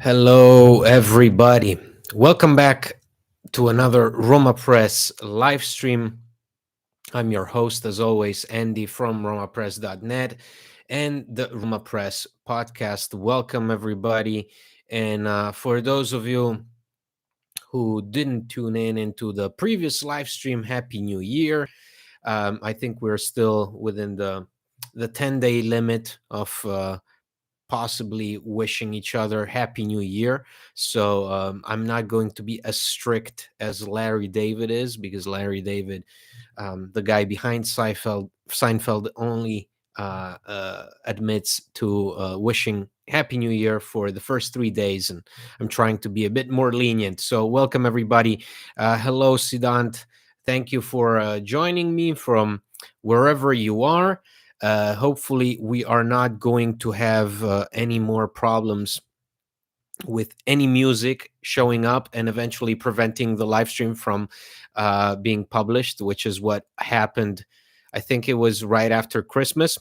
Hello, everybody. Welcome back to another Roma Press live stream. I'm your host, as always, Andy from RomaPress.net and the Roma Press podcast. Welcome, everybody. And for those of you who didn't tune in into the previous live stream, Happy New Year. I think we're still within the 10-day limit of possibly wishing each other Happy New Year. So I'm not going to be as strict as Larry David is, because Larry David, the guy behind Seinfeld only admits to wishing Happy New Year for the first 3 days, and I'm trying to be a bit more lenient. So welcome, everybody. Hello, Sidant. Thank you for joining me from wherever you are. Hopefully, we are not going to have any more problems with any music showing up and eventually preventing the live stream from being published, which is what happened. I think it was right after Christmas,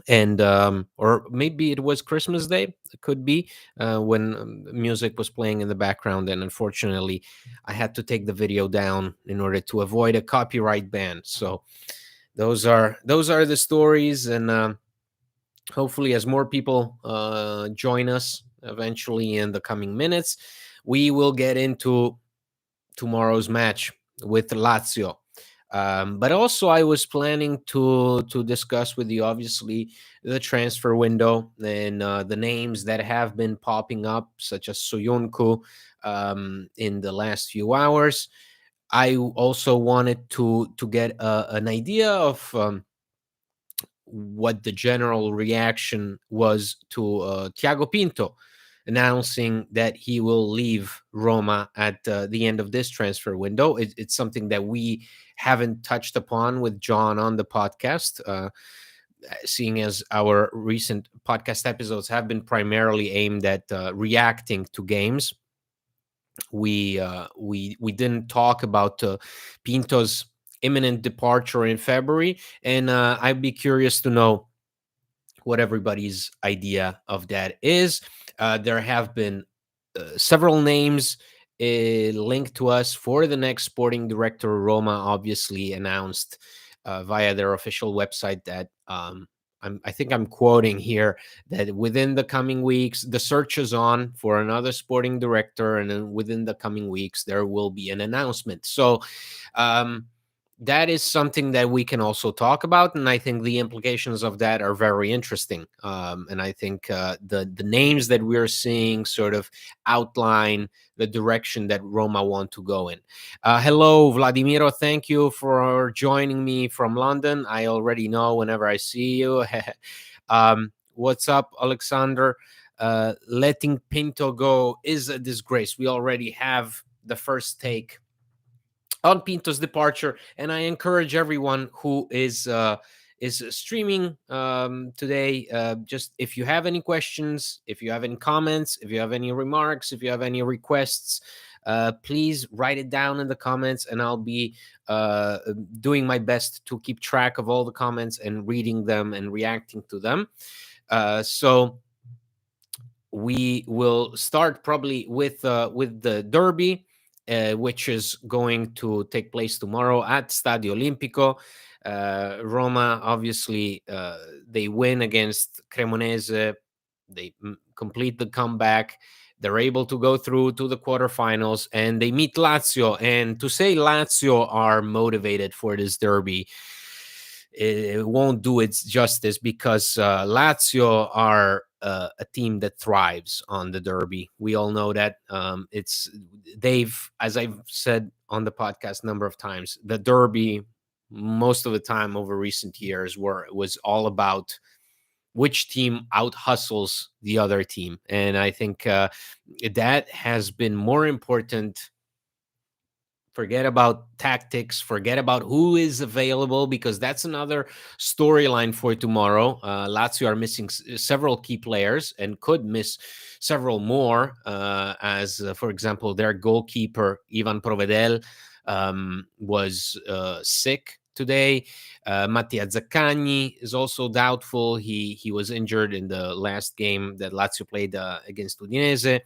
and or maybe it was Christmas Day. It could be when music was playing in the background, and unfortunately, I had to take the video down in order to avoid a copyright ban. So those are the stories, and hopefully, as more people join us eventually in the coming minutes, we will get into tomorrow's match with Lazio. But also, I was planning to discuss with you, obviously, the transfer window and the names that have been popping up, such as Soyuncu, in the last few hours. I also wanted to get an idea of what the general reaction was to Thiago Pinto announcing that he will leave Roma at the end of this transfer window. It's something that we haven't touched upon with John on the podcast, seeing as our recent podcast episodes have been primarily aimed at reacting to games. We didn't talk about Pinto's imminent departure in February, and I'd be curious to know what everybody's idea of that is. There have been several names linked to us for the next sporting director. Roma obviously announced via their official website that I think I'm quoting here that within the coming weeks, the search is on for another sporting director, and then within the coming weeks, there will be an announcement. So, that is something that we can also talk about, and I think the implications of that are very interesting. And I think the names that we're seeing sort of outline the direction that Roma want to go in. Hello, Vladimiro. Thank you for joining me from London. I already know whenever I see you. What's up, Alexander? Letting Pinto go is a disgrace. We already have the first take on Pinto's departure, and I encourage everyone who is streaming today. Just if you have any questions, if you have any comments, if you have any remarks, if you have any requests, please write it down in the comments, and I'll be doing my best to keep track of all the comments and reading them and reacting to them. So we will start probably with the derby, which is going to take place tomorrow at Stadio Olimpico. Roma, obviously, they win against Cremonese. They complete the comeback. They're able to go through to the quarterfinals, and they meet Lazio. And to say Lazio are motivated for this derby, it won't do its justice, because Lazio are a team that thrives on the derby. We all know that. They've, as I've said on the podcast a number of times, the derby most of the time over recent years was all about which team out hustles the other team, and I think that has been more important. Forget about tactics, forget about who is available, because that's another storyline for tomorrow. Lazio are missing several key players and could miss several more, as for example, their goalkeeper Ivan Provedel was sick today. Mattia Zaccagni is also doubtful. He was injured in the last game that Lazio played against Udinese.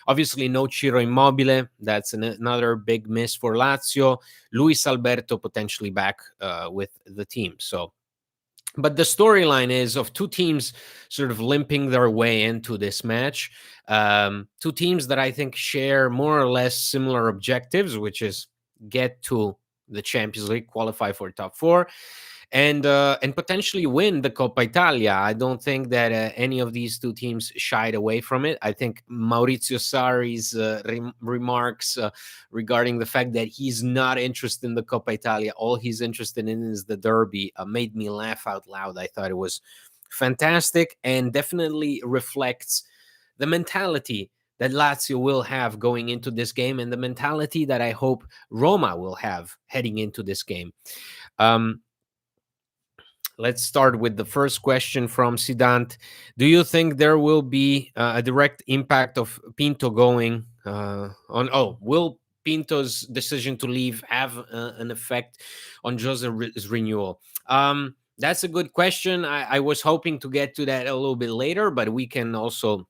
Obviously, no Ciro Immobile. That's another big miss for Lazio. Luis Alberto potentially back with the team. So, but the storyline is of two teams sort of limping their way into this match. Two teams that I think share more or less similar objectives, which is get to the Champions League, qualify for top four, and potentially win the Coppa Italia. I don't think that any of these two teams shied away from it. I think Maurizio Sarri's remarks regarding the fact that he's not interested in the Coppa Italia, all he's interested in is the Derby, made me laugh out loud. I thought it was fantastic and definitely reflects the mentality that Lazio will have going into this game and the mentality that I hope Roma will have heading into this game. Let's start with the first question from Sidant. Do you think there will be a direct impact of Pinto going on? Oh, will Pinto's decision to leave have an effect on Jose's renewal? That's a good question. I was hoping to get to that a little bit later, but we can also,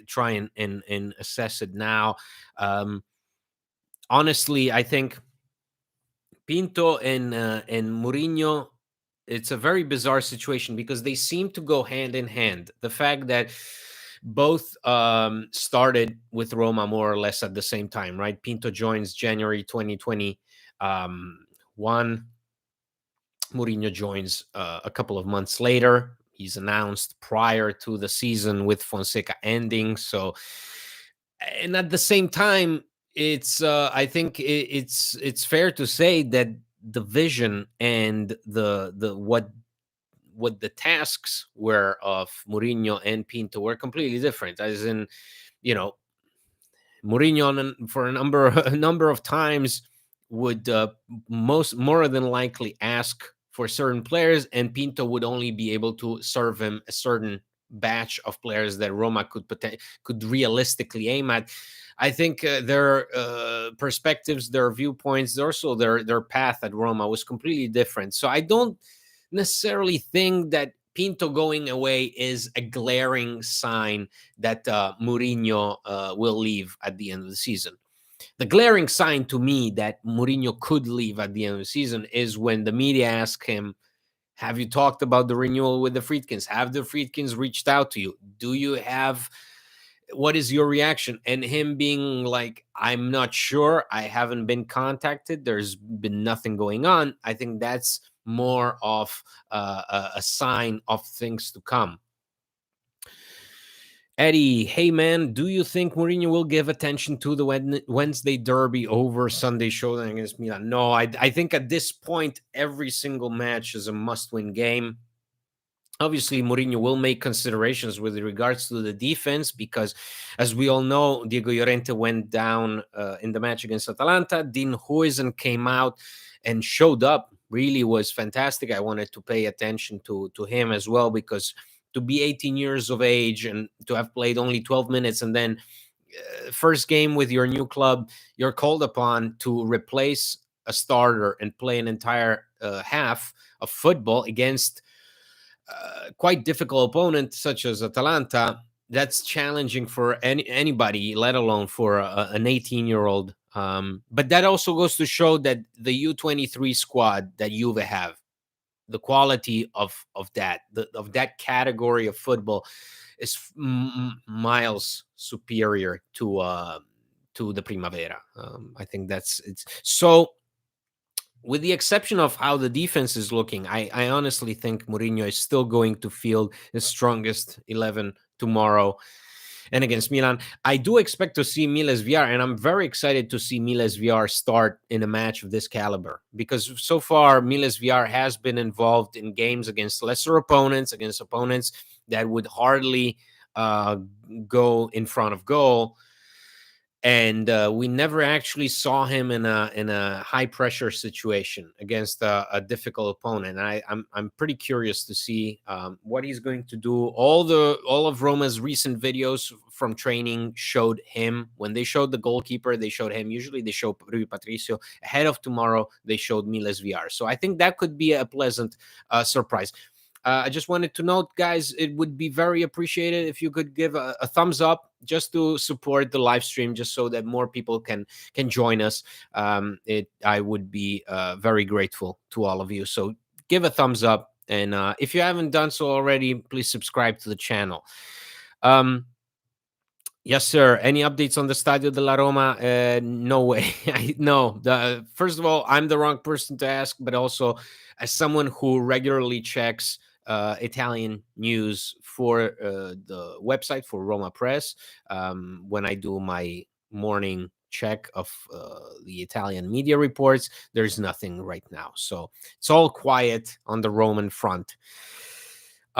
try and assess it now. Honestly, I think Pinto and Mourinho, it's a very bizarre situation because they seem to go hand in hand. The fact that both started with Roma more or less at the same time, right? Pinto joins January 2020. One, Mourinho joins a couple of months later. He's announced prior to the season with Fonseca ending. So, and at the same time, it's I think it's fair to say that the vision and the what the tasks were of Mourinho and Pinto were completely different. As in, you know, Mourinho for a number of times would more than likely ask for certain players, and Pinto would only be able to serve him a certain batch of players that Roma could realistically aim at. I think their perspectives, their viewpoints, also their path at Roma was completely different. So I don't necessarily think that Pinto going away is a glaring sign that Mourinho will leave at the end of the season. The glaring sign to me that Mourinho could leave at the end of the season is when the media ask him, have you talked about the renewal with the Friedkins? Have the Friedkins reached out to you? Do you have, what is your reaction? And him being like, I'm not sure. I haven't been contacted. There's been nothing going on. I think that's more of a sign of things to come. Eddie, hey man, do you think Mourinho will give attention to the Wednesday derby over Sunday showdown against Milan? No, I think at this point, every single match is a must-win game. Obviously, Mourinho will make considerations with regards to the defense because, as we all know, Diego Llorente went down in the match against Atalanta. Dean Huijsen came out and showed up. Really was fantastic. I wanted to pay attention to him as well because to be 18 years of age and to have played only 12 minutes and then first game with your new club, you're called upon to replace a starter and play an entire half of football against quite difficult opponent such as Atalanta. That's challenging for anybody, let alone for an 18-year-old. But that also goes to show that the U23 squad that Juve have, the quality of that category of football is miles superior to the Primavera. I think it's so. With the exception of how the defense is looking, I honestly think Mourinho is still going to field his strongest 11 tomorrow and against Milan. I do expect to see Miles VR, and I'm very excited to see Miles VR start in a match of this caliber because so far Miles VR has been involved in games against lesser opponents, against opponents that would hardly go in front of goal. and we never actually saw him in a high pressure situation against a difficult opponent. I'm pretty curious to see what he's going to do. All of Roma's recent videos from training showed him. When they showed the goalkeeper, they showed him. Usually they show Rui Patricio. Ahead of tomorrow, they showed Miles VR. So I think that could be a pleasant surprise. I just wanted to note, guys, it would be very appreciated if you could give a thumbs up just to support the live stream, just so that more people can join us. I would be very grateful to all of you. So give a thumbs up, and if you haven't done so already, please subscribe to the channel. Yes, sir. Any updates on the Stadio della Roma? No way. No. First of all, I'm the wrong person to ask, but also, as someone who regularly checks Italian news for the website for Roma Press, when I do my morning check of the Italian media reports, there's nothing right now. So it's all quiet on the Roman front.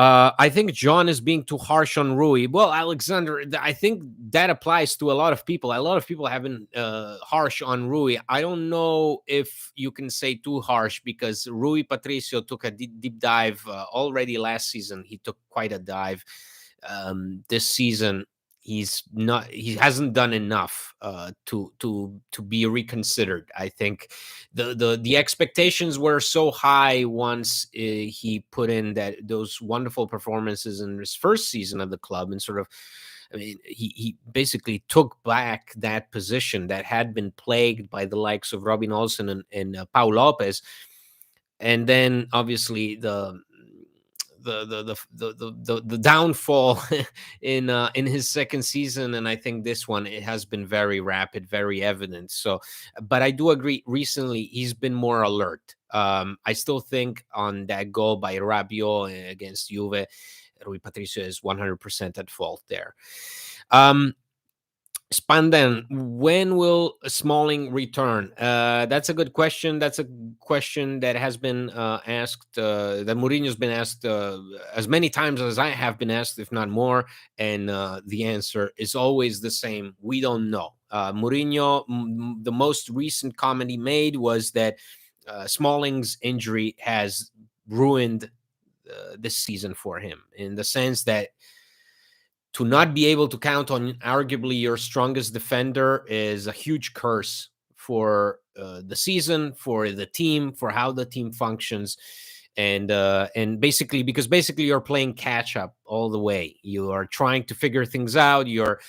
I think John is being too harsh on Rui. Well, Alexander, I think that applies to a lot of people. A lot of people have been harsh on Rui. I don't know if you can say too harsh, because Rui Patricio took a deep dive already last season. He took quite a dive. This season, he hasn't done enough to be reconsidered. I think the expectations were so high once he put in those wonderful performances in his first season of the club, and sort of, I mean, he basically took back that position that had been plagued by the likes of Robin Olsen and Pau Lopez. And then obviously the downfall in his second season, and I think this one, it has been very rapid, very evident. So, but I do agree, recently he's been more alert. I still think on that goal by Rabiot against Juve, Rui Patricio is 100% at fault there. Spandan, when will Smalling return? That's a good question. That's a question that has been asked, that Mourinho's been asked as many times as I have been asked, if not more. And the answer is always the same. We don't know. Mourinho, the most recent comment he made was that Smalling's injury has ruined this season for him, in the sense that to not be able to count on arguably your strongest defender is a huge curse for the season, for the team, for how the team functions. And basically, because basically you're playing catch up all the way. You are trying to figure things out. You're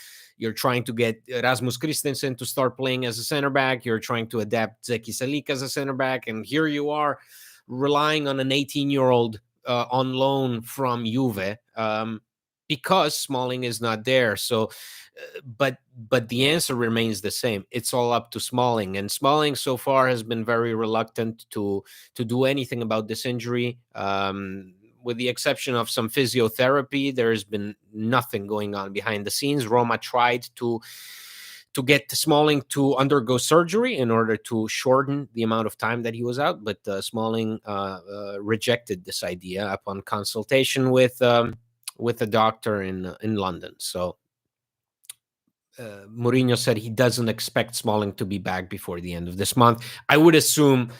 trying to get Rasmus Christensen to start playing as a center back. You're trying to adapt Zeki Salik as a center back, and here you are relying on an 18-year-old on loan from Juve. Because Smalling is not there. So, but the answer remains the same. It's all up to Smalling, and Smalling so far has been very reluctant to do anything about this injury. With the exception of some physiotherapy, there's been nothing going on behind the scenes. Roma tried to get Smalling to undergo surgery in order to shorten the amount of time that he was out, but Smalling rejected this idea upon consultation with a doctor in London. So Mourinho said he doesn't expect Smalling to be back before the end of this month. I would assume,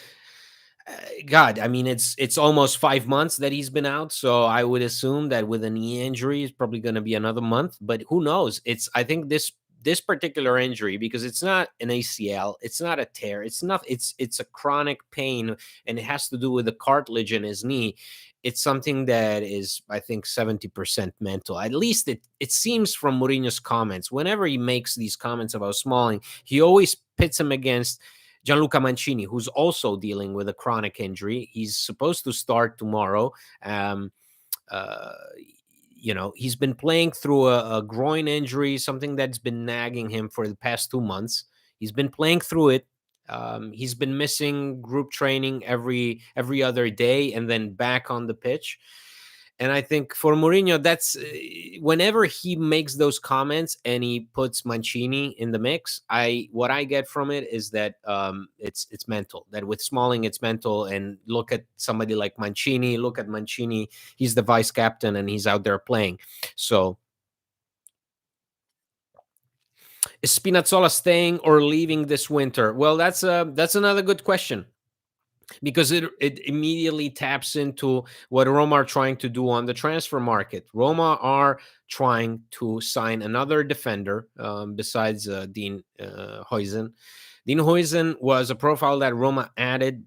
God, I mean, it's almost 5 months that he's been out, so I would assume that with a knee injury, it's probably going to be another month. But who knows? I think this particular injury, because it's not an ACL, it's not a tear, it's a chronic pain, and it has to do with the cartilage in his knee. It's something that is, I think, 70% mental. At least it seems from Mourinho's comments. Whenever he makes these comments about Smalling, he always pits him against Gianluca Mancini, who's also dealing with a chronic injury. He's supposed to start tomorrow. Uh, he's been playing through a groin injury, something that's been nagging him for the past 2 months. He's been playing through it. He's been missing group training every other day, and then back on the pitch. And I think for Mourinho, that's whenever he makes those comments and he puts Mancini in the mix, what I get from it is that it's mental. That with Smalling, it's mental. And look at somebody like Mancini. Look at Mancini. He's the vice captain and he's out there playing. So Is Spinazzola staying or leaving this winter? Well, that's another good question, because it immediately taps into what Roma are trying to do on the transfer market. Roma are trying to sign another defender, besides Dean Huijsen. Dean Huijsen was a profile that Roma added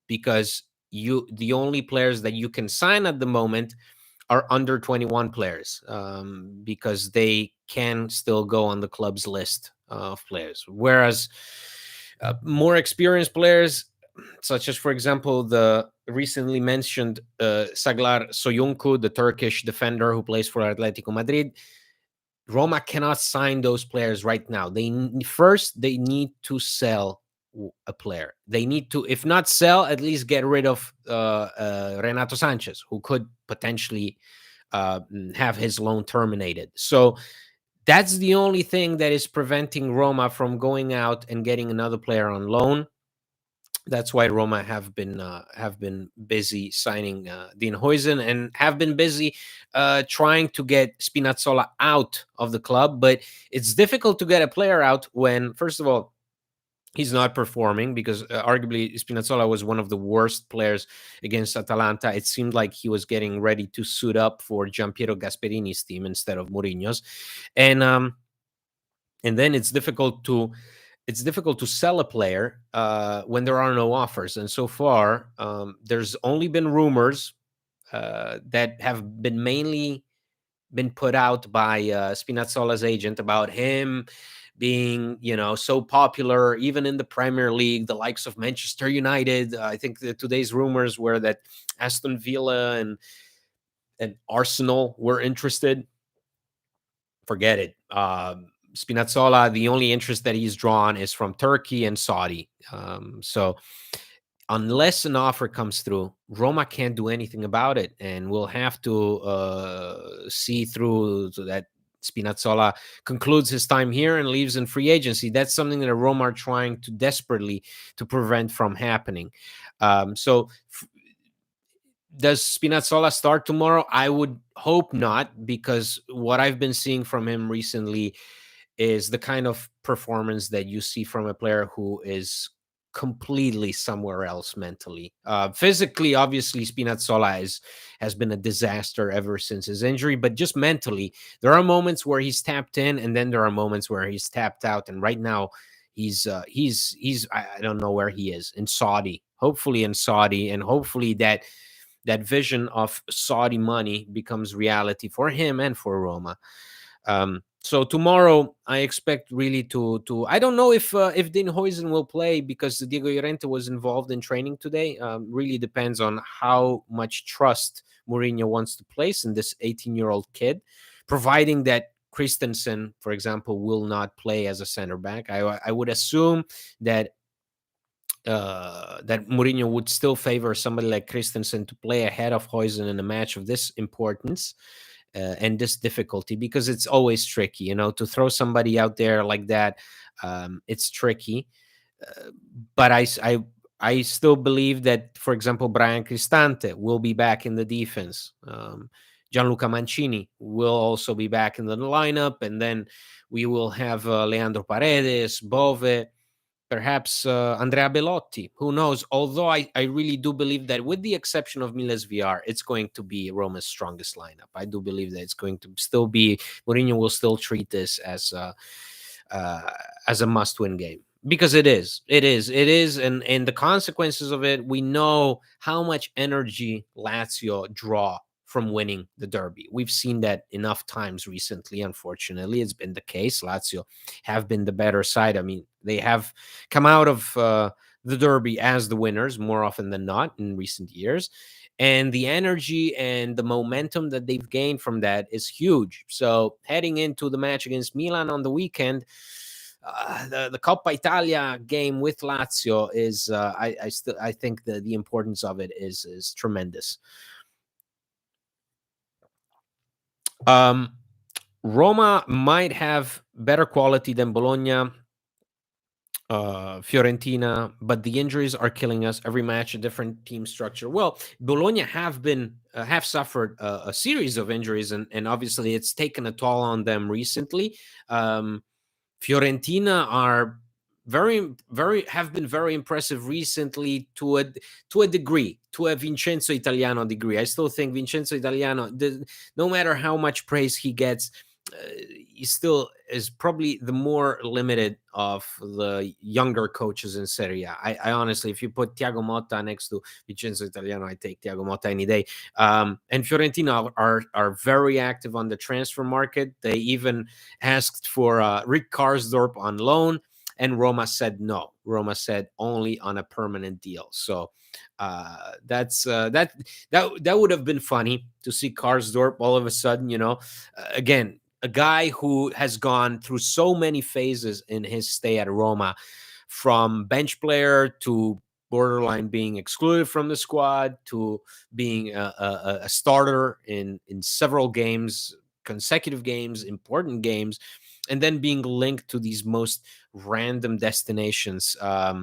because the only players that you can sign at the moment are under 21 players, because they can still go on the club's list of players. Whereas more experienced players, such as, for example, the recently mentioned Saglar Soyuncu, the Turkish defender who plays for Atletico Madrid, Roma cannot sign those players right now. First they need to sell a player. They need to, if not sell, at least get rid of Renato Sanchez, who could potentially have his loan terminated. So that's the only thing that is preventing Roma from going out and getting another player on loan. That's why Roma have been busy signing Dean Huijsen, and have been busy trying to get Spinazzola out of the club. But it's difficult to get a player out when, first of all, he's not performing, because arguably Spinazzola was one of the worst players against Atalanta. It seemed like he was getting ready to suit up for Giampiero Gasperini's team instead of Mourinho's, and then it's difficult to sell a player when there are no offers. And so far, there's only been rumors that have been mainly been put out by Spinazzola's agent about him being, so popular even in the Premier League, the likes of Manchester United. I think today's rumors were that Aston Villa and Arsenal were interested. Forget it. Spinazzola, the only interest that he's drawn is from Turkey and Saudi. So unless an offer comes through, Roma can't do anything about it, and we'll have to see through so that Spinazzola concludes his time here and leaves in free agency. That's something that Roma are trying to desperately to prevent from happening. Does Spinazzola start tomorrow? I would hope not, because what I've been seeing from him recently is the kind of performance that you see from a player who is completely somewhere else mentally. Physically, obviously, Spinazzola has been a disaster ever since his injury, but just mentally, there are moments where he's tapped in, and then there are moments where he's tapped out. And right now, he's I don't know where he is, in Saudi. Hopefully in Saudi, and hopefully that vision of Saudi money becomes reality for him and for Roma. So tomorrow, I expect really to. I don't know if Dean Huijsen will play, because Diego Llorente was involved in training today. Really depends on how much trust Mourinho wants to place in this 18-year-old kid, providing that Christensen, for example, will not play as a center back. I would assume that that Mourinho would still favor somebody like Christensen to play ahead of Huijsen in a match of this importance and this difficulty, because it's always tricky, to throw somebody out there like that. It's tricky, but I still believe that, for example, Brian Cristante will be back in the defense. Gianluca Mancini will also be back in the lineup, and then we will have Leandro Paredes, Bove, perhaps Andrea Bellotti. Who knows? Although I really do believe that, with the exception of Miles VR, it's going to be Roma's strongest lineup. I do believe that it's going to still be, Mourinho will still treat this as a must-win game, because it is, and the consequences of it. We know how much energy Lazio draw from winning the derby. We've seen that enough times recently. Unfortunately, it's been the case. Lazio have been the better side. I mean, they have come out of the derby as the winners more often than not in recent years. And the energy and the momentum that they've gained from that is huge. So heading into the match against Milan on the weekend, the Coppa Italia game with Lazio is I think the importance of it is tremendous. Roma might have better quality than Bologna, Fiorentina, but the injuries are killing us. Every match, a different team structure. Well, Bologna have suffered a series of injuries, and obviously it's taken a toll on them recently. Fiorentina are very have been very impressive recently to a degree, to a Vincenzo Italiano degree. I still think Vincenzo Italiano, no matter how much praise he gets, he still is probably the more limited of the younger coaches in Serie A. I honestly, if you put Thiago Motta next to Vincenzo Italiano, I take Thiago Motta any day. And Fiorentina are very active on the transfer market. They even asked for Rick Karsdorp on loan, and Roma said no. Roma said only on a permanent deal. So that would have been funny to see Karsdorp all of a sudden. Again, a guy who has gone through so many phases in his stay at Roma, from bench player to borderline being excluded from the squad to being a starter in several games, consecutive games, important games, and then being linked to these most random destinations. I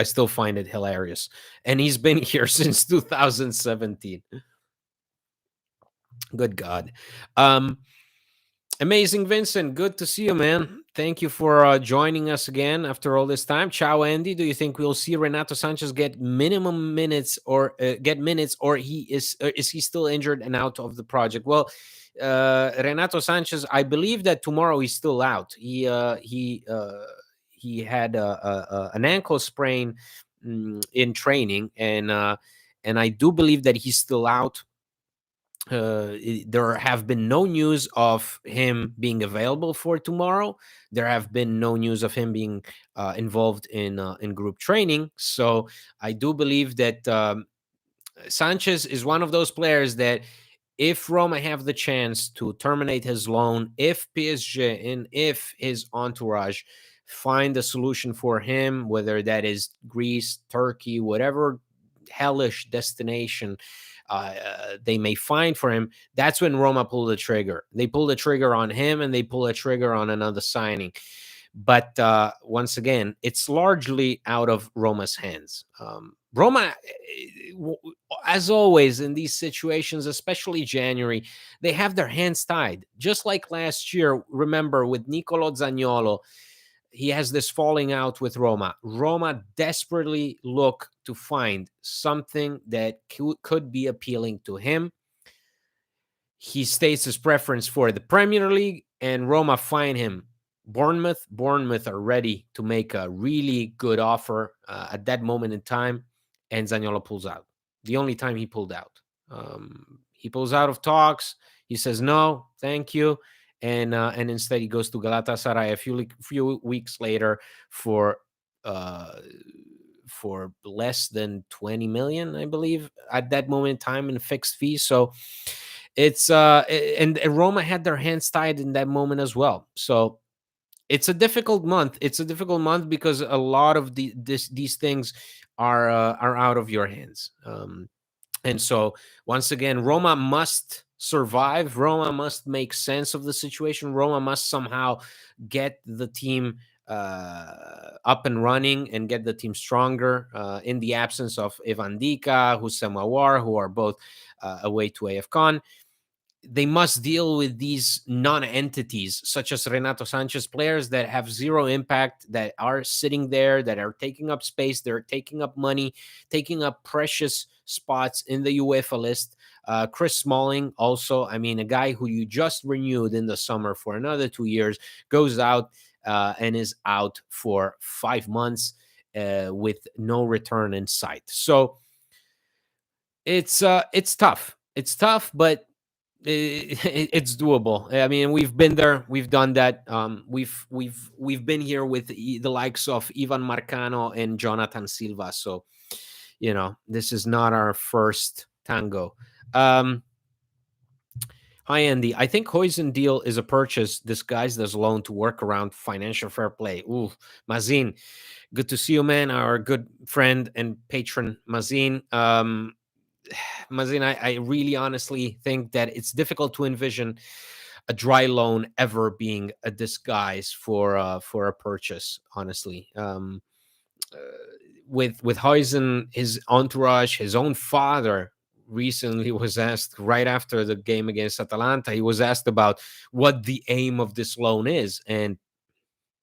still find it hilarious. And he's been here since 2017. Good God. Um, Amazing, Vincent. Good to see you, man. Thank you for joining us again after all this time. Ciao, Andy. Do you think we'll see Renato Sanchez get minimum minutes or get minutes, or is he still injured and out of the project? Well, Renato Sanchez, I believe that tomorrow he's still out. He had an ankle sprain in training, and I do believe that he's still out. There have been no news of him being available for tomorrow. There have been no news of him being involved in group training. So I do believe that Sanchez is one of those players that, if Roma have the chance to terminate his loan, if PSG and if his entourage find a solution for him, whether that is Greece, Turkey, whatever hellish destination they may find for him, that's when Roma pull the trigger. They pull the trigger on him, and they pull a trigger on another signing. But once again, it's largely out of Roma's hands. Roma, as always in these situations, especially January, they have their hands tied. Just like last year, remember, with Nicolo Zaniolo, he has this falling out with Roma. Roma desperately look to find something that could be appealing to him. He states his preference for the Premier League, and Roma find him Bournemouth. Bournemouth are ready to make a really good offer at that moment in time, and Zaniolo pulls out. The only time he pulled out. He pulls out of talks. He says, no, thank you. And instead he goes to Galatasaray a few weeks later for less than 20 million, I believe, at that moment in time, in fixed fee. So it's and Roma had their hands tied in that moment as well. So it's a difficult month. It's a difficult month because a lot of these things are out of your hands. And so, once again, Roma must survive. Roma must make sense of the situation. Roma must somehow get the team up and running and get the team stronger in the absence of Ivan Dika, Houssem Aouar, who are both away to AFCON. They must deal with these non-entities such as Renato Sanchez, players that have zero impact, that are sitting there, that are taking up space, they're taking up money, taking up precious spots in the UEFA list. Chris Smalling also, I mean, a guy who you just renewed in the summer for another 2 years, goes out and is out for 5 months with no return in sight. So it's tough. It's tough, but it's doable. I mean, we've been there, we've done that. We've been here with the likes of Ivan Marcano and Jonathan Silva. So, this is not our first tango. Hi, Andy. I think Huijsen deal is a purchase disguised as loan to work around financial fair play. Ooh, Mazin, good to see you, man. Our good friend and patron, Mazin. Mazin, I really honestly think that it's difficult to envision a dry loan ever being a disguise for a purchase. Honestly, uh, with Huijsen, his entourage, his own father recently was asked right after the game against Atalanta. He was asked about what the aim of this loan is, and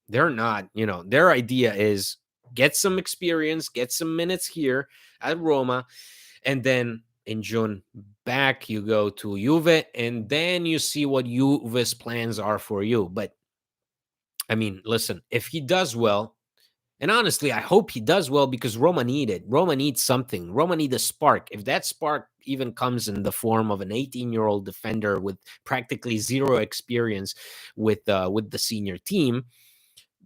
They're not. Their idea is get some experience, get some minutes here at Roma, and then in June back you go to Juve, and then you see what Juve's plans are for you. But I mean, listen, if he does well, and honestly, I hope he does well because Roma need it. Roma needs something. Roma need a spark. If that spark even comes in the form of an 18-year-old defender with practically zero experience with the senior team,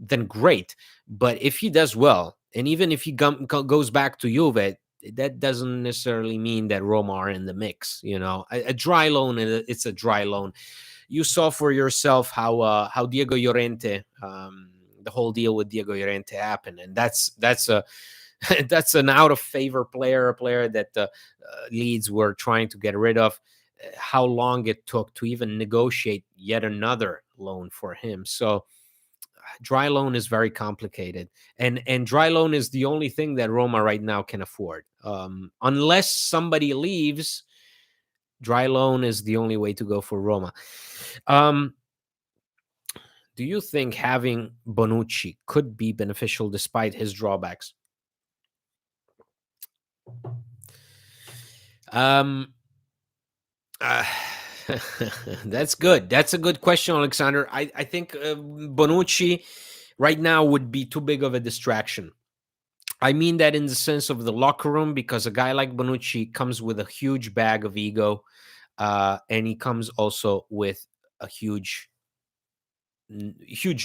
then great. But if he does well, and even if he goes back to Juve, that doesn't necessarily mean that Roma are in the mix. A dry loan, it's a dry loan. You saw for yourself how Diego Llorente, the whole deal with Diego Llorente happened, and that's a that's an out of favor player, a player that Leeds were trying to get rid of. How long it took to even negotiate yet another loan for him. So dry loan is very complicated, and dry loan is the only thing that Roma right now can afford. Unless somebody leaves, dry loan is the only way to go for Roma. Um, do you think having Bonucci could be beneficial despite his drawbacks? Um, uh, that's good. That's a good question, Alexander. I think Bonucci right now would be too big of a distraction. I mean that in the sense of the locker room, because a guy like Bonucci comes with a huge bag of ego, and he comes also with a huge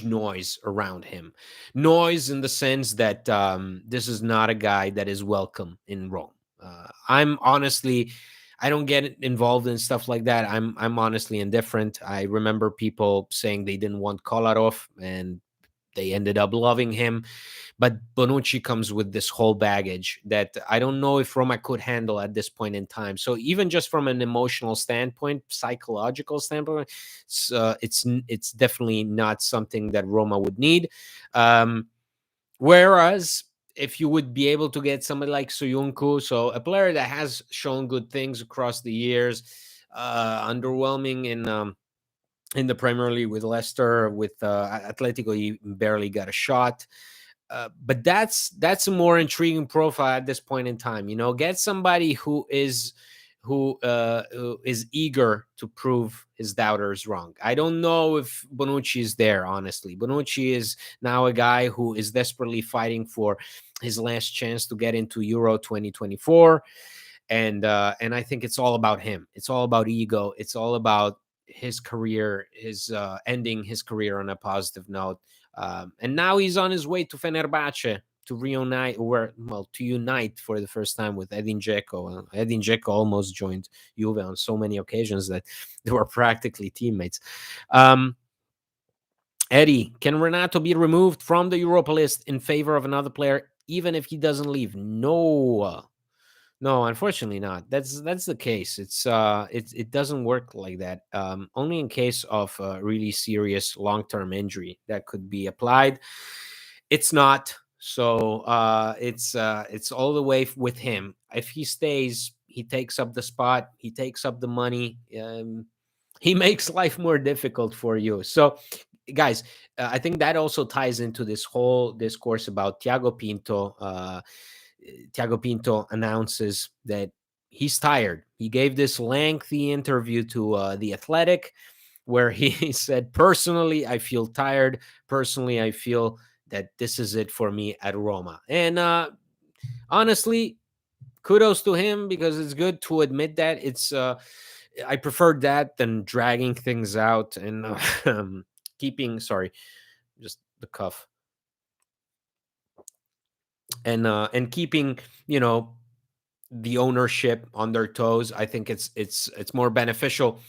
noise around him. Noise in the sense that this is not a guy that is welcome in Rome. I'm honestly, I don't get involved in stuff like that. I'm honestly indifferent. I remember people saying they didn't want Kolarov, and they ended up loving him. But Bonucci comes with this whole baggage that I don't know if Roma could handle at this point in time. So even just from an emotional standpoint, psychological standpoint, it's definitely not something that Roma would need. Um, Whereas if you would be able to get somebody like Soyuncu, so a player that has shown good things across the years, underwhelming in the Premier League with Leicester, with Atletico, he barely got a shot. But that's a more intriguing profile at this point in time. Get somebody who is eager to prove his doubters wrong. I don't know if Bonucci is there. Honestly, Bonucci is now a guy who is desperately fighting for his last chance to get into Euro 2024, and I think it's all about him. It's all about ego. It's all about his career, his ending his career on a positive note. And now he's on his way to Fenerbahce to reunite, or well, to unite for the first time with Edin Dzeko. Edin Dzeko almost joined Juve on so many occasions that they were practically teammates. Um, Eddie, can Renato be removed from the Europa list in favor of another player, even if he doesn't leave? No, unfortunately not. That's the case. It doesn't work like that. Only in case of a really serious long-term injury that could be applied. It's not. So it's all the way with him. If he stays, he takes up the spot. He takes up the money. He makes life more difficult for you. So, guys, I think that also ties into this whole discourse about Thiago Pinto. Thiago Pinto announces that he's tired. He gave this lengthy interview to The Athletic where he said, personally, I feel tired. Personally, I feel that this is it for me at Roma. And honestly, kudos to him, because it's good to admit that. I prefer that than dragging things out and sorry, just the cuff, and keeping, you know, the ownership on their toes. I think it's more beneficial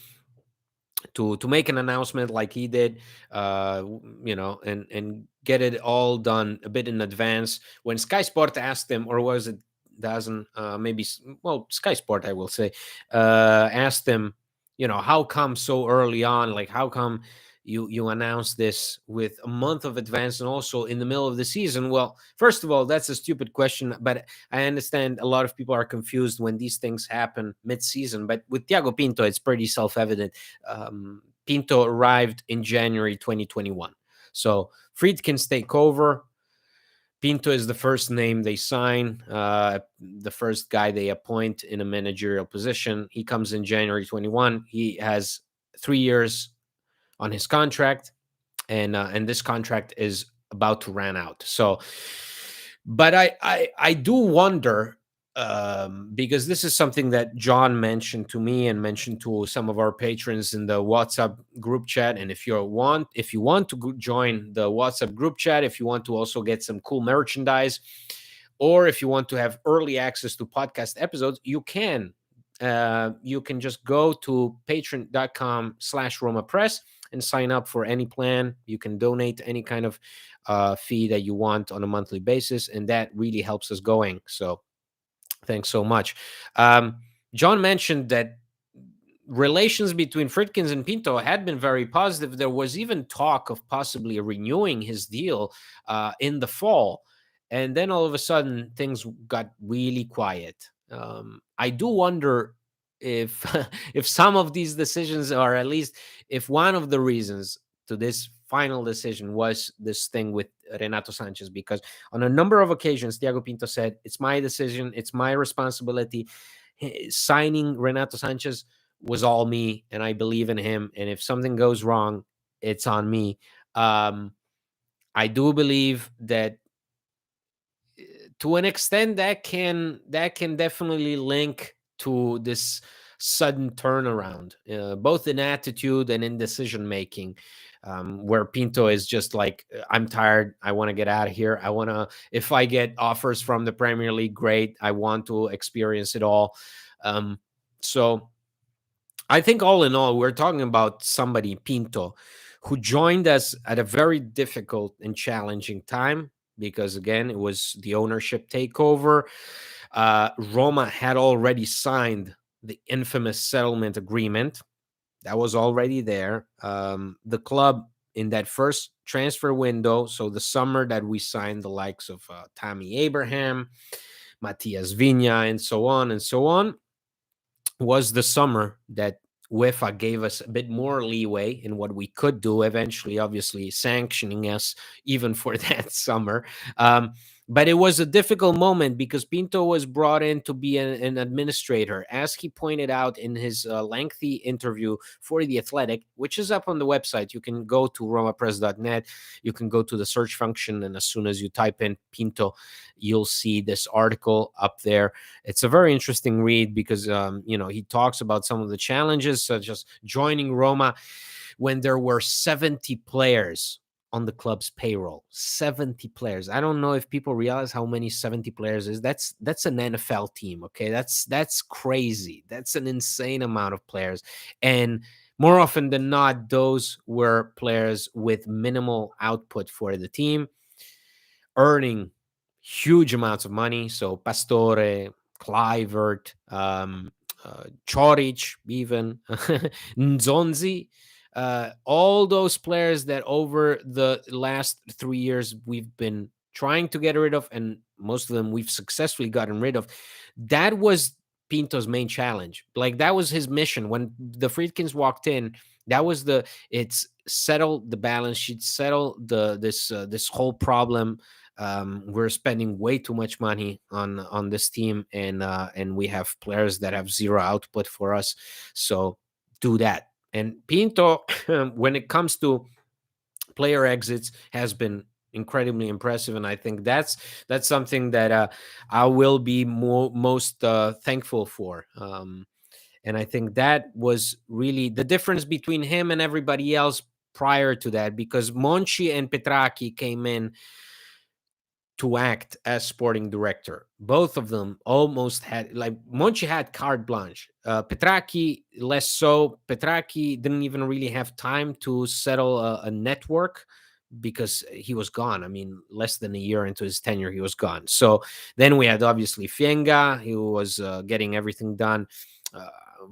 to make an announcement like he did, and get it all done a bit in advance. When Sky Sport asked him, or was it doesn't maybe well, Sky Sport, I will say, asked him, how come so early on? Like, how come you announce this with a month of advance and also in the middle of the season? Well, first of all, that's a stupid question, but I understand a lot of people are confused when these things happen mid-season. But with Thiago Pinto, it's pretty self-evident. Pinto arrived in January 2021. So Friedkins take over. Pinto is the first name they sign, the first guy they appoint in a managerial position. He comes in January 21. He has 3 years on his contract, and this contract is about to run out. So, but I do wonder, because this is something that John mentioned to me and mentioned to some of our patrons in the WhatsApp group chat. And if you want to join the WhatsApp group chat, if you want to also get some cool merchandise, or if you want to have early access to podcast episodes, you can. You can just go to patreon.com/Roma Press and sign up for any plan. You can donate any kind of fee that you want on a monthly basis, and that really helps us going. So thanks so much. John mentioned that relations between Fritkins and Pinto had been very positive. There was even talk of possibly renewing his deal in the fall. And then all of a sudden, things got really quiet. I do wonder if if some of these decisions, or at least if one of the reasons to this final decision was this thing with Renato Sanchez, because on a number of occasions, Thiago Pinto said, "It's my decision, it's my responsibility." Signing Renato Sanchez was all me, and I believe in him. And if something goes wrong, it's on me. I do believe that to an extent that can definitely link to this sudden turnaround, both in attitude and in decision making, where Pinto is just like, I'm tired, I want to get out of here, I want to, if I get offers from the Premier League, great, I want to experience it all. So I think all in all, we're talking about somebody, Pinto, who joined us at a very difficult and challenging time, because again, it was the ownership takeover. Roma had already signed the infamous settlement agreement. That was already there. The club in that first transfer window, so the summer that we signed the likes of Tammy Abraham, Matias Vigna, and so on and so on, was the summer that UEFA gave us a bit more leeway in what we could do, eventually, obviously, sanctioning us even for that summer. But it was a difficult moment because Pinto was brought in to be an administrator. As he pointed out in his lengthy interview for The Athletic, which is up on the website, you can go to romapress.net, you can go to the search function, and as soon as you type in Pinto, you'll see this article up there. It's a very interesting read because, he talks about some of the challenges, such as joining Roma when there were 70 players on the club's payroll. 70 players. I don't know if people realize how many 70 players is. That's an NFL team, okay? That's crazy. That's an insane amount of players. And more often than not, those were players with minimal output for the team, earning huge amounts of money. So Pastore, Clivert, Choric, even Nzonzi, all those players that over the last 3 years we've been trying to get rid of, and most of them we've successfully gotten rid of. That was Pinto's main challenge. Like, that was his mission when the Friedkins walked in. That was it's settle the balance sheet, settle this whole problem. We're spending way too much money on this team, and we have players that have zero output for us. So do that. And Pinto, when it comes to player exits, has been incredibly impressive, and I think that's something that I will be most thankful for. And I think that was really the difference between him and everybody else prior to that, because Monchi and Petracchi came in to act as sporting director. Both of them almost had, like, Monchi had carte blanche. Petracchi less so. Petracchi didn't even really have time to settle a network because he was gone. I mean, less than a year into his tenure, he was gone. So then we had obviously Fienga, who was getting everything done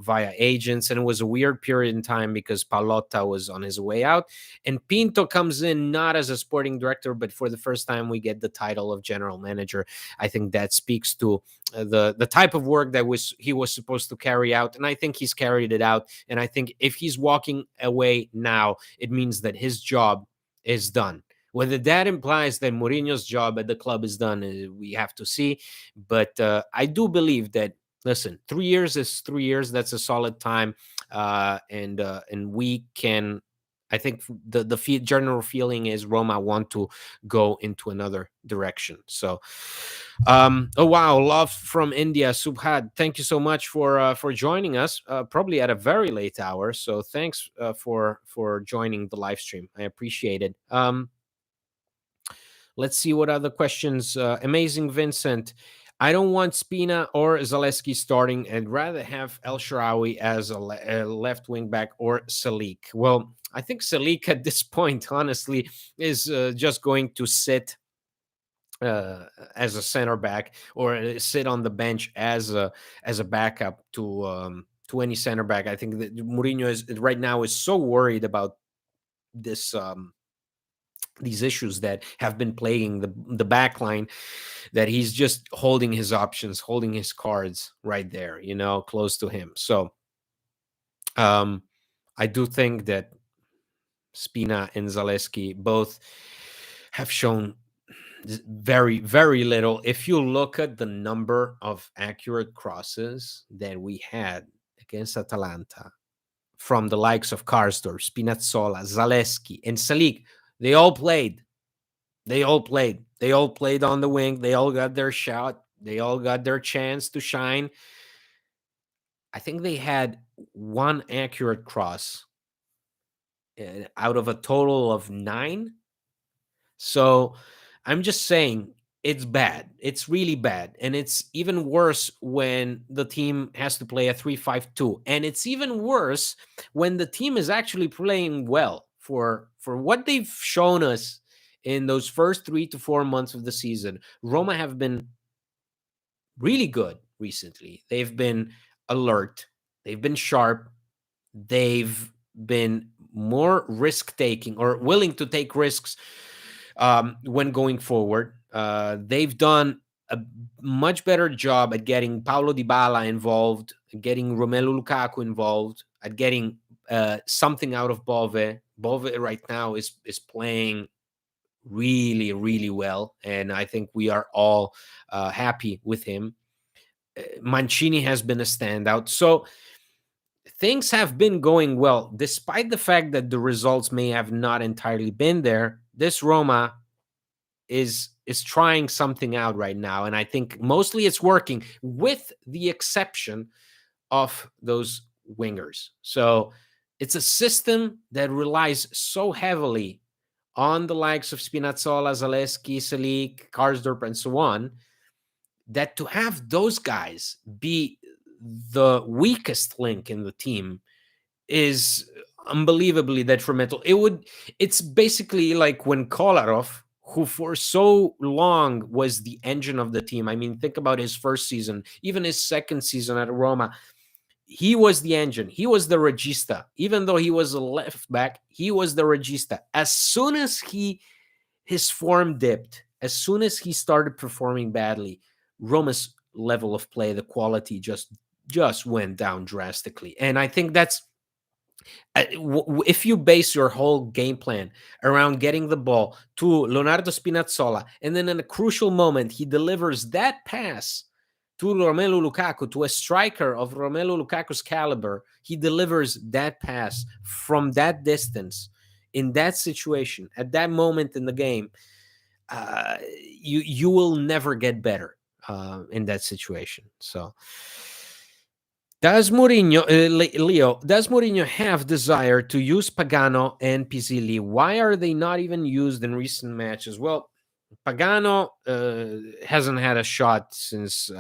via agents, and it was a weird period in time because Pallotta was on his way out, and Pinto comes in not as a sporting director, but for the first time we get the title of general manager. I think that speaks to the type of work that he was supposed to carry out, and I think he's carried it out. And I think if he's walking away now, it means that his job is done. Whether that implies that Mourinho's job at the club is done, we have to see. But I do believe that, listen, 3 years is 3 years. That's a solid time, and we can. I think the general feeling is Roma want to go into another direction. So, oh wow, love from India, Subhad. Thank you so much for joining us, probably at a very late hour. So thanks for joining the live stream. I appreciate it. Let's see what other questions. Amazing Vincent. I don't want Spina or Zaleski starting. I'd rather have El Sharawi as a left wing back or Salik. Well, I think Salik at this point, honestly, is just going to sit as a center back, or sit on the bench as a backup to any center back. I think that Mourinho is right now is so worried about this these issues that have been plaguing the back line, that he's just holding his options, holding his cards right there, close to him. So um I do think that Spina and Zaleski both have shown very, very little. If you look at the number of accurate crosses that we had against Atalanta from the likes of Karsdorp, Spinazzola, Zaleski, and Salik, they all played. They all played. They all played on the wing. They all got their shot. They all got their chance to shine. I think they had one accurate cross out of a total of 9. So I'm just saying it's bad. It's really bad. And it's even worse when the team has to play a 3-5-2. And it's even worse when the team is actually playing well for what they've shown us in those first 3 to 4 months of the season. Roma have been really good recently. They've been alert. They've been sharp. They've been more risk taking, or willing to take risks when going forward. They've done a much better job at getting Paulo Dybala involved, getting Romelu Lukaku involved, at getting something out of Bove. Bove right now is playing really, really well, and I think we are all happy with him. Mancini has been a standout. So things have been going well, despite the fact that the results may have not entirely been there. This Roma is trying something out right now, and I think mostly it's working, with the exception of those wingers. So it's a system that relies so heavily on the likes of Spinazzola, Zaleski, Salik, Karsdorp, and so on, that to have those guys be the weakest link in the team is unbelievably detrimental. It's basically like when Kolarov, who for so long was the engine of the team. I mean, think about his first season, even his second season at Roma. He was the engine. He was the regista. Even though he was a left back, he was the regista. As soon as his form dipped, as soon as he started performing badly, Roma's level of play, the quality just went down drastically. And I think that's if you base your whole game plan around getting the ball to Leonardo Spinazzola, and then in a crucial moment he delivers that pass to Romelu Lukaku, to a striker of Romelu Lukaku's caliber, he delivers that pass from that distance in that situation at that moment in the game. You will never get better in that situation. So does Mourinho, Leo, does Mourinho have desire to use Pagano and Pizzilli? Why are they not even used in recent matches? Well, Pagano hasn't had a shot since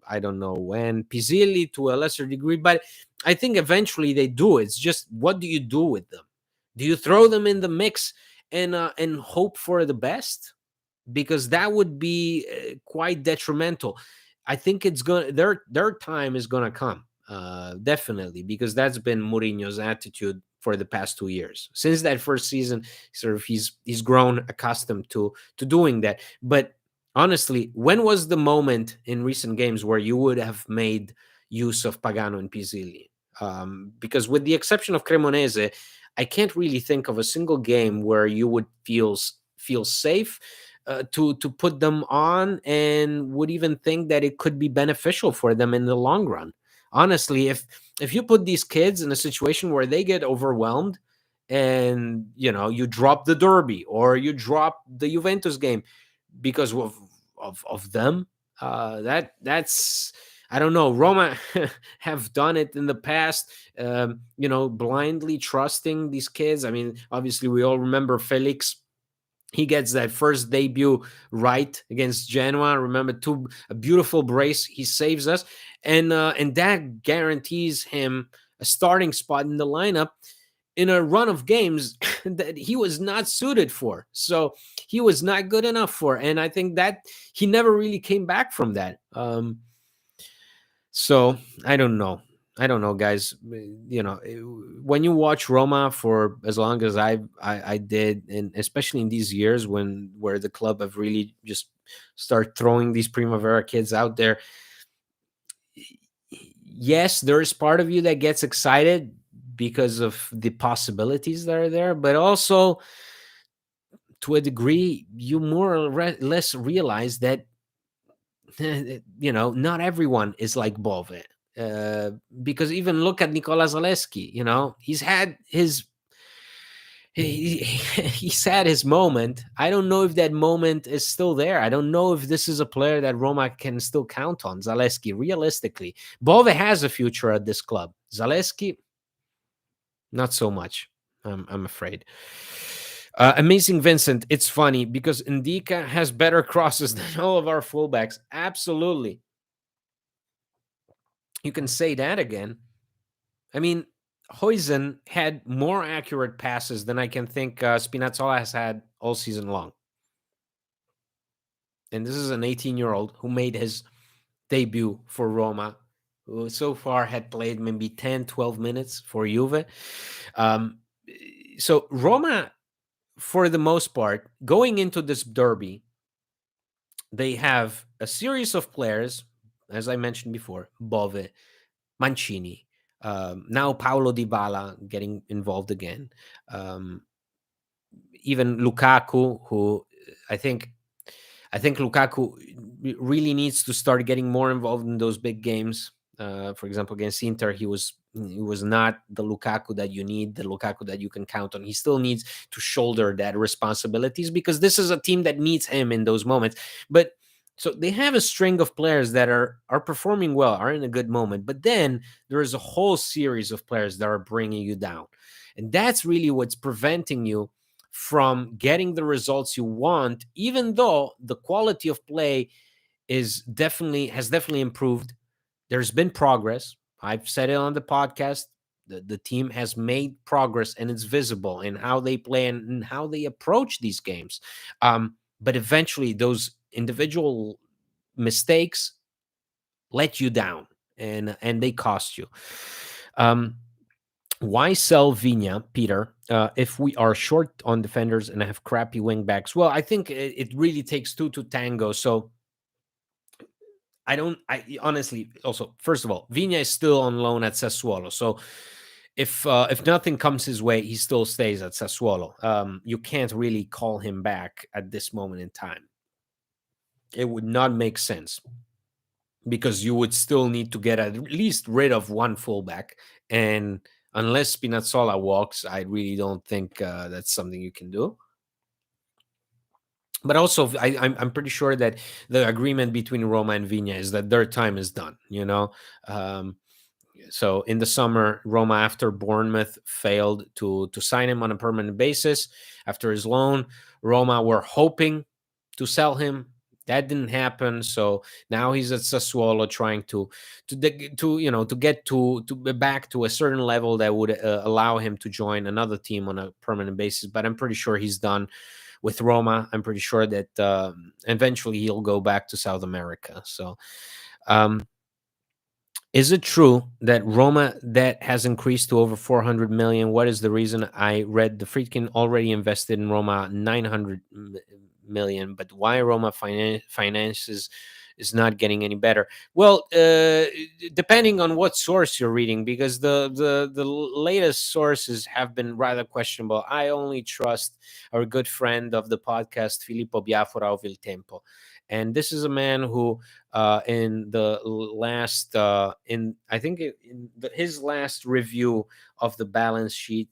I don't know when. Pizzilli to a lesser degree, but I think eventually they do. It's just, what do you do with them? Do you throw them in the mix and hope for the best? Because that would be quite detrimental. I think it's going their time is going to come, definitely, because that's been Mourinho's attitude for the past 2 years. Since that first season, sort of he's grown accustomed to doing that. But honestly, when was the moment in recent games where you would have made use of Pagano and Pizzilli? Because with the exception of Cremonese, I can't really think of a single game where you would feel safe to put them on, and would even think that it could be beneficial for them in the long run. Honestly, if you put these kids in a situation where they get overwhelmed, and you drop the derby or you drop the Juventus game because of them, that's, I don't know. Roma have done it in the past, blindly trusting these kids. I mean, obviously, we all remember Felix. He gets that first debut right against Genoa. Remember, a beautiful brace. He saves us, and that guarantees him a starting spot in the lineup in a run of games that he was not suited for. So he was not good enough for, and I think that he never really came back from that. So I don't know. I don't know, guys. When you watch Roma for as long as I did, and especially in these years where the club have really just start throwing these Primavera kids out there, yes, there is part of you that gets excited because of the possibilities that are there, but also to a degree, you more or less realize that not everyone is like Bove. Because even look at Nicola Zaleski, he's had his he's had his moment. I don't know if that moment is still there. I don't know if this is a player that Roma can still count on. Zaleski, realistically, Bove has a future at this club. Zaleski, not so much. I'm afraid. Amazing Vincent. It's funny because Indica has better crosses than all of our fullbacks. Absolutely. You can say that again. I mean, Huijsen had more accurate passes than I can think Spinazzola has had all season long. And this is an 18-year-old who made his debut for Roma, who so far had played maybe 10, 12 minutes for Juve. Um, so Roma, for the most part, going into this derby, they have a series of players, as I mentioned before, Bove, Mancini, now Paulo Dybala getting involved again. Um, Even Lukaku, who I think I think Lukaku really needs to start getting more involved in those big games. For example, against Inter, he was not the Lukaku that you need, the Lukaku that you can count on. He still needs to shoulder that responsibilities because this is a team that needs him in those moments. But so they have a string of players that are performing well, are in a good moment. But then there is a whole series of players that are bringing you down, and that's really what's preventing you from getting the results you want, even though the quality of play has definitely improved. There's been progress. I've said it on the podcast. The team has made progress, and it's visible in how they play and how they approach these games. But eventually, those individual mistakes let you down, and they cost you. Um, why sell Vina, Peter, if we are short on defenders and have crappy wingbacks? Well, I think it really takes two to tango. So I honestly, also, first of all, Vina is still on loan at Sassuolo. So if nothing comes his way, he still stays at Sassuolo. You can't really call him back at this moment in time. It would not make sense because you would still need to get at least rid of one fullback. And unless Spinazzola walks, I really don't think that's something you can do. But also, I'm pretty sure that the agreement between Roma and Vigna is that their time is done. Um, so in the summer, Roma, after Bournemouth failed to sign him on a permanent basis after his loan, Roma were hoping to sell him. That didn't happen. So now he's at Sassuolo trying to get to back to a certain level that would allow him to join another team on a permanent basis. But I'm pretty sure he's done with Roma. I'm pretty sure that eventually he'll go back to South America. So is it true that Roma debt has increased to over 400 million? What is the reason? I read the Friedkin already invested in Roma 900 million, but why Roma finances is not getting any better. Well, depending on what source you're reading, because the latest sources have been rather questionable. I only trust our good friend of the podcast, Filippo Biafora of Il Tempo, and this is a man who, in the last, in I think his last review of the balance sheet.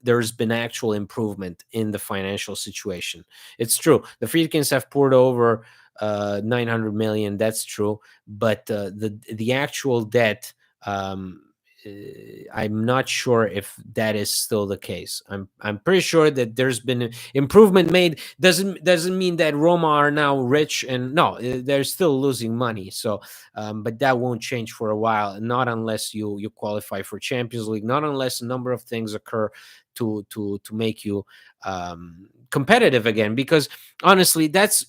There's been actual improvement in the financial situation. It's true. The Friedkins have poured over 900 million. That's true, but the actual debt. uh, I'm not sure if that is still the case. I'm pretty sure that there's been improvement made. Doesn't mean that Roma are now rich, and no, they're still losing money. So, but that won't change for a while. Not unless you qualify for Champions League. Not unless a number of things occur to make you competitive again. Because honestly, that's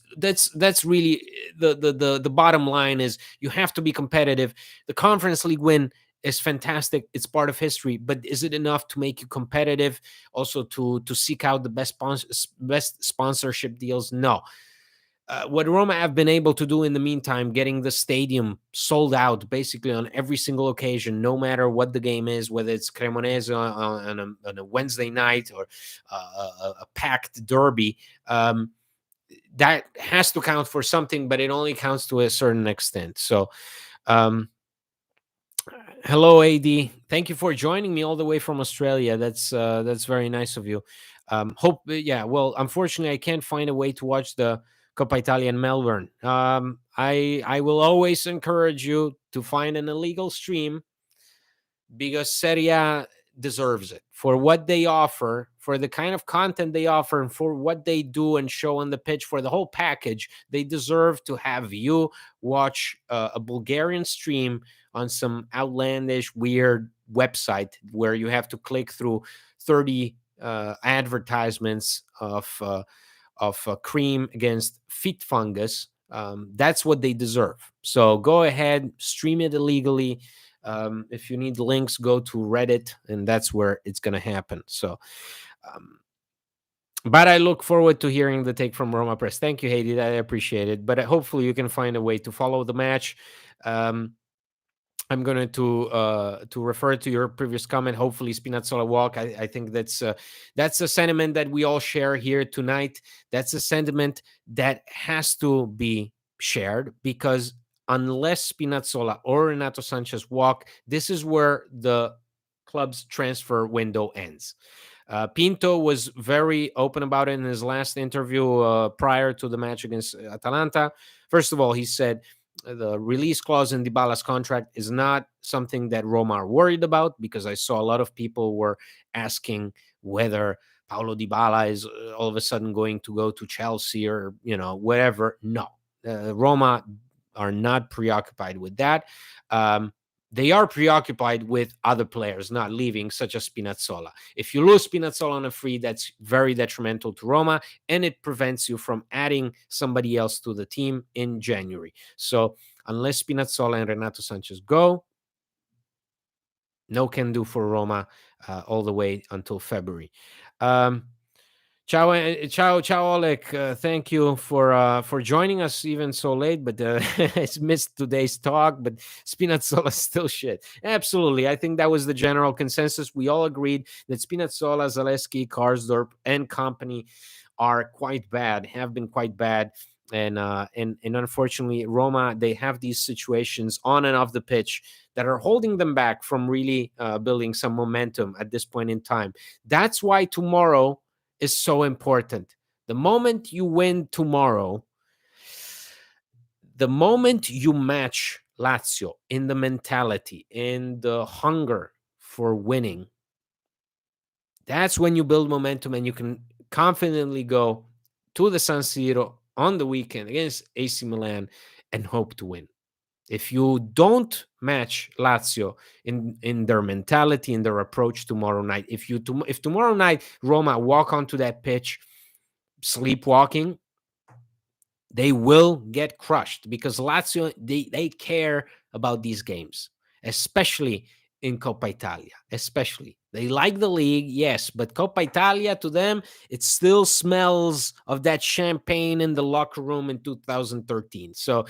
really the bottom line is you have to be competitive. The Conference League win is fantastic. It's part of history, but is it enough to make you competitive? Also to seek out the best sponsorship deals? No. What Roma have been able to do in the meantime, getting the stadium sold out basically on every single occasion, no matter what the game is, whether it's Cremonese on a Wednesday night or a packed derby, that has to count for something, but it only counts to a certain extent. So, um, hello, AD. Thank you for joining me all the way from Australia. That's very nice of you. Hope yeah. Well, unfortunately, I can't find a way to watch the Coppa Italia in Melbourne. I will always encourage you to find an illegal stream because Serie A deserves it for what they offer, for the kind of content they offer, and for what they do and show on the pitch, for the whole package. They deserve to have you watch a Bulgarian stream on some outlandish, weird website where you have to click through 30 advertisements of cream against feet fungus. That's what they deserve. So go ahead, stream it illegally. If you need links, go to Reddit, and that's where it's going to happen. So, um, but I look forward to hearing the take from Roma Press. Thank you, Haiti. I appreciate it. But hopefully, you can find a way to follow the match. Um, I'm going to refer to your previous comment. Hopefully, Spinazzola walk. I think that's a sentiment that we all share here tonight. That's a sentiment that has to be shared because unless Spinazzola or Renato Sanchez walk, this is where the club's transfer window ends. Pinto was very open about it in his last interview prior to the match against Atalanta. First of all, he said the release clause in Dybala's contract is not something that Roma are worried about because I saw a lot of people were asking whether Paulo Dybala is all of a sudden going to go to Chelsea or whatever. No, Roma are not preoccupied with that. They are preoccupied with other players not leaving, such as Spinazzola. If you lose Spinazzola on a free, that's very detrimental to Roma, and it prevents you from adding somebody else to the team in January. So unless Spinazzola and Renato Sanchez go, no can do for Roma all the way until February. Ciao, ciao, Oleg. Thank you for joining us even so late. But it's missed today's talk. But Spinazzola still shit. Absolutely, I think that was the general consensus. We all agreed that Spinazzola, Zalewski, Karsdorp, and company are quite bad. Have been quite bad. And unfortunately, Roma, they have these situations on and off the pitch that are holding them back from really building some momentum at this point in time. That's why tomorrow is so important. The moment you win tomorrow, the moment you match Lazio in the mentality, in the hunger for winning, that's when you build momentum and you can confidently go to the San Siro on the weekend against AC Milan and hope to win. If you don't match Lazio in their mentality, in their approach tomorrow night, if tomorrow night Roma walk onto that pitch sleepwalking, they will get crushed because Lazio they care about these games, especially in Coppa Italia, especially. They like the league, yes, but Coppa Italia to them, it still smells of that champagne in the locker room in 2013. So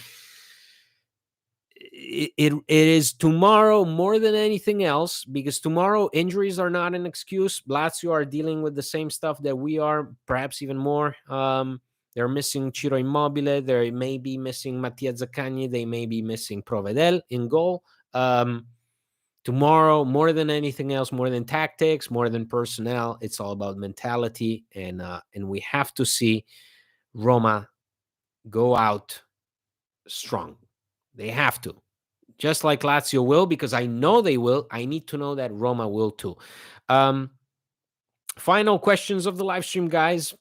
it is tomorrow more than anything else, because tomorrow injuries are not an excuse. Lazio are dealing with the same stuff that we are, perhaps even more. They're missing Ciro Immobile. They may be missing Mattia Zaccagni. They may be missing Provedel in goal. Tomorrow, more than anything else, more than tactics, more than personnel, it's all about mentality, and we have to see Roma go out strong. They have to, just like Lazio will, because I know they will. I need to know that Roma will too. Final questions of the live stream, guys.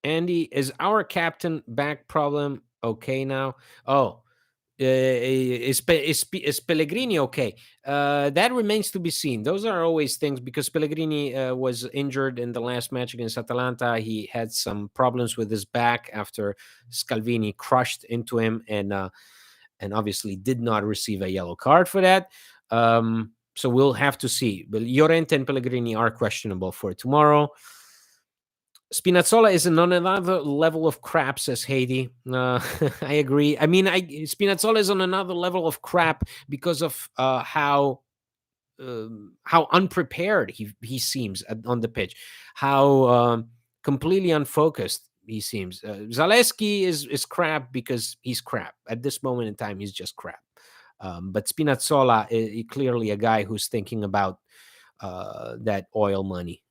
Andy, is our captain back problem okay now? Oh, is Pellegrini okay? That remains to be seen. Those are always things, because Pellegrini was injured in the last match against Atalanta. He had some problems with his back after Scalvini crushed into him, and obviously did not receive a yellow card for that. So we'll have to see. But Llorente and Pellegrini are questionable for tomorrow. Spinazzola is on another level of crap, says Haiti. I agree. I mean, Spinazzola is on another level of crap because of how unprepared he seems on the pitch, how completely unfocused he seems. Zaleski is crap because he's crap. At this moment in time, he's just crap. But Spinazzola is clearly a guy who's thinking about that oil money.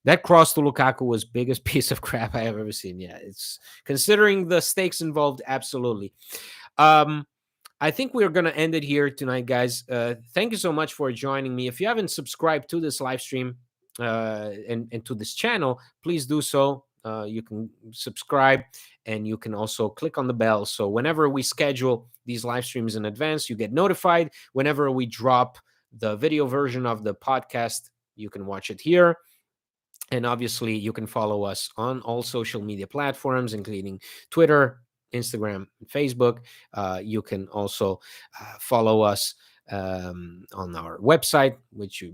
That cross to Lukaku was biggest piece of crap I have ever seen. Yeah, it's considering the stakes involved, absolutely. I think we're going to end it here tonight, guys. Thank you so much for joining me. If you haven't subscribed to this live stream and to this channel, please do so. You can subscribe, and you can also click on the bell. So whenever we schedule these live streams in advance, you get notified. Whenever we drop the video version of the podcast, you can watch it here. And obviously, you can follow us on all social media platforms, including Twitter, Instagram, and Facebook. You can also follow us on our website,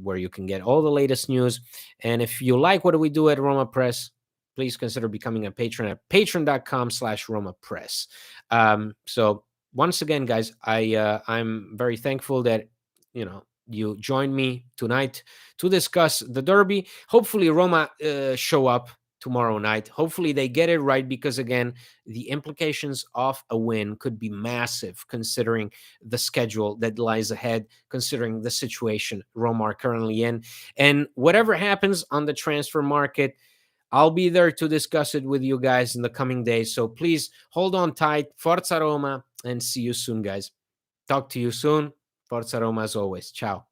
where you can get all the latest news. And if you like what we do at Roma Press, please consider becoming a patron at patreon.com/Roma Press. So once again, guys, I'm very thankful that you joined me tonight to discuss the derby. Hopefully Roma show up tomorrow night. Hopefully they get it right, because again, the implications of a win could be massive, considering the schedule that lies ahead, considering the situation Roma are currently in. And whatever happens on the transfer market, I'll be there to discuss it with you guys in the coming days. So please hold on tight. Forza Roma, and see you soon, guys. Talk to you soon. Forza Roma as always. Ciao.